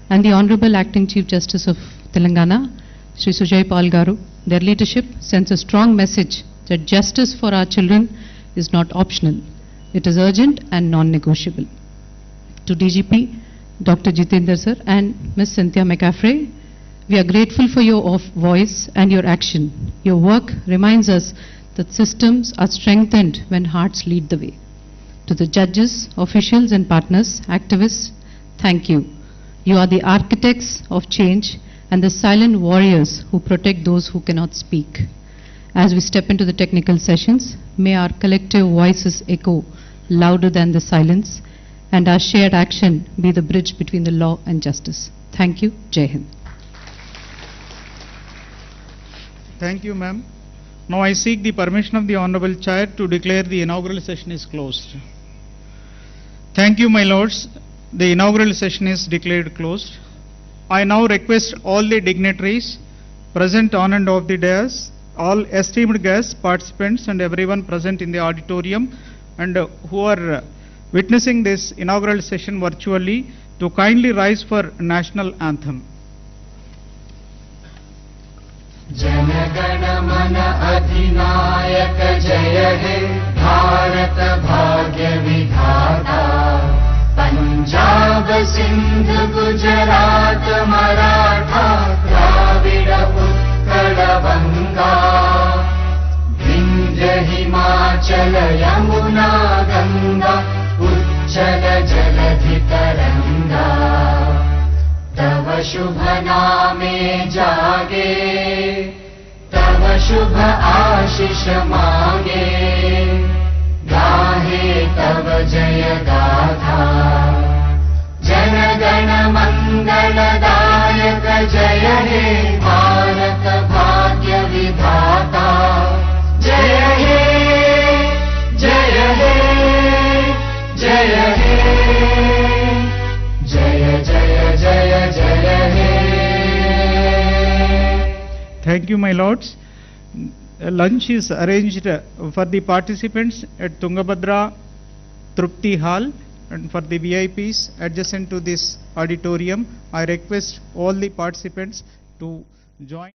and the Honorable Acting Chief Justice of Telangana, Shri Sujay Pal Garu. Their leadership sends a strong message that justice for our children is not optional. It is urgent and non-negotiable. To DGP, Dr. Jitendra sir and Ms. Cynthia McCaffrey, we are grateful for your voice and your action. Your work reminds us that systems are strengthened when hearts lead the way. To the judges, officials and partners, activists, thank you. You are the architects of change and the silent warriors who protect those who cannot speak. As we step into the technical sessions, may our collective voices echo louder than the silence and our shared action be the bridge between the law and justice. Thank you. Jai Hind. Thank you, ma'am. Now I seek the permission of the Honorable Chair to declare the inaugural session is closed. Thank you, my lords. The inaugural session is declared closed. I now request all the dignitaries present on and off the dais, all esteemed guests, participants and everyone present in the auditorium and who are witnessing this inaugural session virtually to kindly rise for national anthem. जनगण मन अधिनायक जय हे भारत भाग्य विधाता पंजाब सिंध गुजरात मराठा द्राविड उत्कल बंगा विंध्य हिमाचल यमुना गंगा उच्चल जलधि तरंगा तव शुभ नामे जागे तव शुभ आशीष मांगे गाहे तव जय गाथा जन गण मंगलदायक जय हे भारत भाग्य विधाता जय हे जय हे जय हे जय जय जय जय हे. Thank you, my lords. Lunch is arranged for the participants at Tungabhadra Trupti Hall, and for the VIPs adjacent to this auditorium. I request all the participants to join.